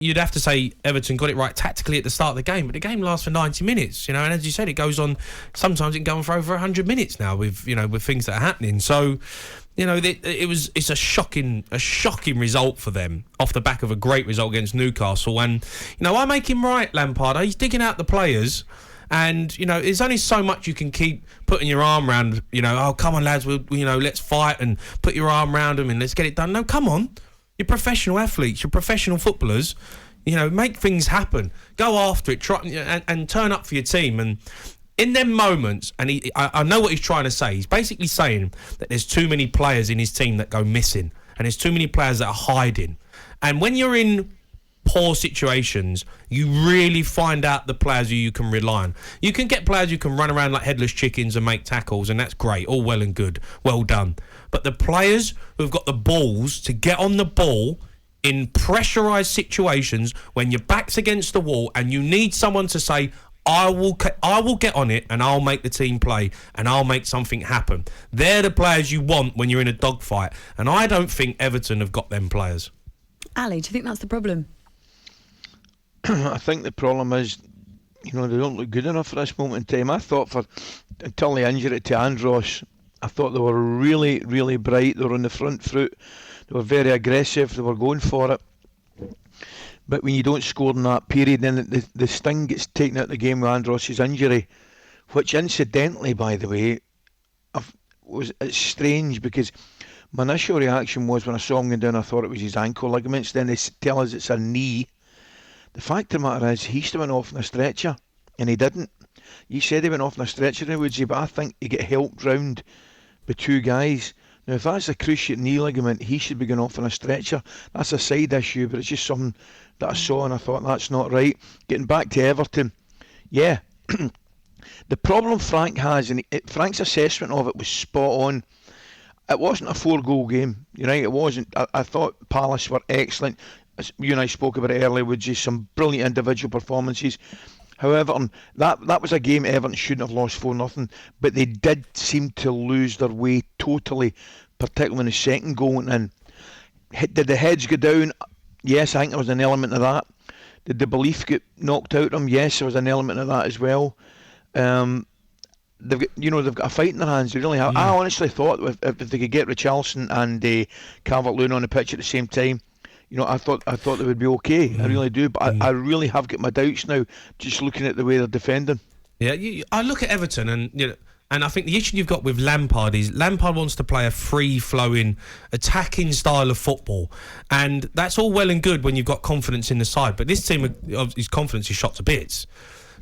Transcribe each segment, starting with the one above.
you'd have to say Everton got it right tactically at the start of the game, but the game lasts for 90 minutes, and as you said, it goes on, sometimes it can go on for over 100 minutes now with things that are happening. So, it's a shocking result for them off the back of a great result against Newcastle. And, I make him right, Lampard. He's digging out the players. And, there's only so much you can keep putting your arm around, oh, come on, lads, let's fight and put your arm around them and let's get it done. No, come on. You're professional athletes. You're professional footballers. Make things happen. Go after it. Try and turn up for your team. And in them moments, and I know what he's trying to say. He's basically saying that there's too many players in his team that go missing. And there's too many players that are hiding. And when you're in poor situations, you really find out the players who you can rely on. You can get players who can run around like headless chickens and make tackles, and that's great, all well and good, well done. But the players who've got the balls to get on the ball in pressurised situations when your back's against the wall and you need someone to say, I will get on it and I'll make the team play and I'll make something happen. They're the players you want when you're in a dogfight, and I don't think Everton have got them players. Ali, do you think that's the problem? I think the problem is, they don't look good enough for this moment in time. I thought until the injury to Andros, I thought they were really, really bright. They were on the front foot. They were very aggressive. They were going for it. But when you don't score in that period, then the sting gets taken out of the game with Andros' injury, which incidentally, by the way, it's strange because my initial reaction was when I saw him going down, I thought it was his ankle ligaments. Then they tell us it's a knee. The fact of the matter is, he still went off on a stretcher, and he didn't. You said he went off on a stretcher, would you? But I think he got helped round by two guys. Now, if that's a cruciate knee ligament, he should be going off on a stretcher. That's a side issue, but it's just something that I saw, and I thought that's not right. Getting back to Everton, yeah. The problem Frank has, and Frank's assessment of it was spot on. It wasn't a 4-goal game, right? It wasn't. I thought Palace were excellent. You and I spoke about it earlier, with just some brilliant individual performances. However, that was a game Everton shouldn't have lost 4-0, but they did seem to lose their way totally, particularly when the second goal went in. Did the heads go down? Yes, I think there was an element of that. Did the belief get knocked out of them? Yes, there was an element of that as well. They've got a fight in their hands. They really have. I honestly thought if they could get Richarlison and Calvert-Lewin on the pitch at the same time, I thought they would be okay. I really do, but I really have got my doubts now, just looking at the way they're defending. Yeah, I look at Everton, and and I think the issue you've got with Lampard is Lampard wants to play a free-flowing, attacking style of football, and that's all well and good when you've got confidence in the side. But this team, his confidence is shot to bits,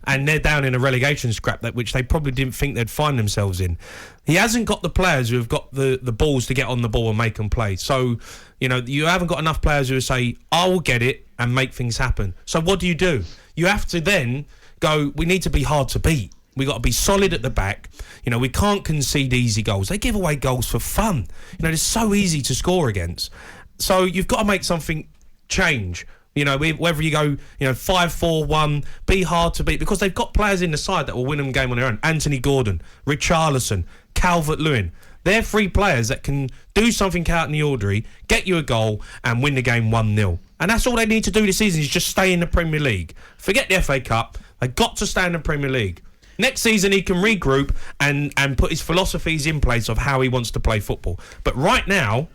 and they're down in a relegation scrap which they probably didn't think they'd find themselves in. He hasn't got the players who have got the balls to get on the ball and make them play. So, you haven't got enough players who say, I will get it and make things happen. So what do? You have to then go, we need to be hard to beat. We got to be solid at the back. We can't concede easy goals. They give away goals for fun. They're so easy to score against. So you've got to make something change. Whether you go, 5-4-1, be hard to beat, because they've got players in the side that will win them game on their own. Anthony Gordon, Richarlison, Calvert-Lewin. They're three players that can do something out in the ordinary, get you a goal and win the game 1-0. And that's all they need to do this season, is just stay in the Premier League. Forget the FA Cup. They've got to stay in the Premier League. Next season he can regroup and put his philosophies in place of how he wants to play football. But right now,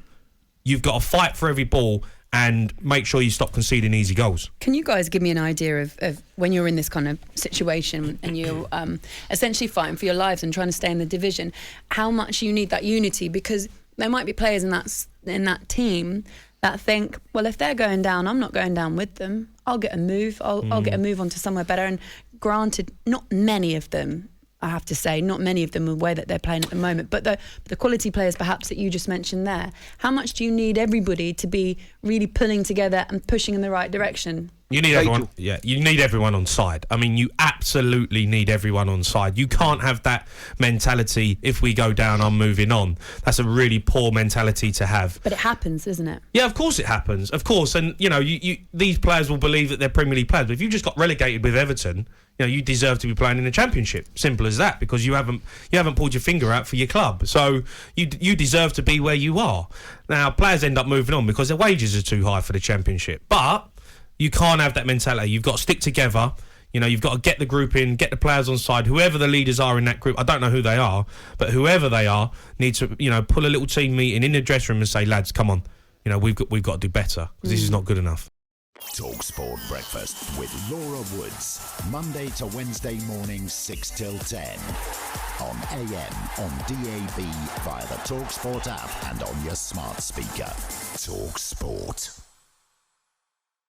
you've got to fight for every ball and make sure you stop conceding easy goals. Can you guys give me an idea of when you're in this kind of situation and you're essentially fighting for your lives and trying to stay in the division, how much you need that unity? Because there might be players in that team that think, well, if they're going down, I'm not going down with them. I'll get a move. I'll get a move onto somewhere better. And granted, not many of them, I have to say, not many of them the way that they're playing at the moment, but the quality players perhaps that you just mentioned there, how much do you need everybody to be really pulling together and pushing in the right direction? You need everyone. Yeah, you need everyone on side. I mean, you absolutely need everyone on side. You can't have that mentality, if we go down, I'm moving on. That's a really poor mentality to have. But it happens, isn't it? Yeah, of course it happens. Of course. And, these players will believe that they're Premier League players. But if you just got relegated with Everton, you deserve to be playing in the Championship. Simple as that, because you haven't pulled your finger out for your club. So you deserve to be where you are. Now, players end up moving on because their wages are too high for the Championship. But You can't have that mentality. You've got to stick together. You know, you've got to get the group in, get the players on side. Whoever the leaders are in that group, I don't know who they are, but whoever they are, need to, you know, pull a little team meeting in the dressing room and say, lads, come on, you know, we've got to do better because this is not good enough. talkSPORT Breakfast with Laura Woods, Monday to Wednesday mornings 6 till 10 on AM, on DAB, via the talkSPORT app and on your smart speaker. talkSPORT.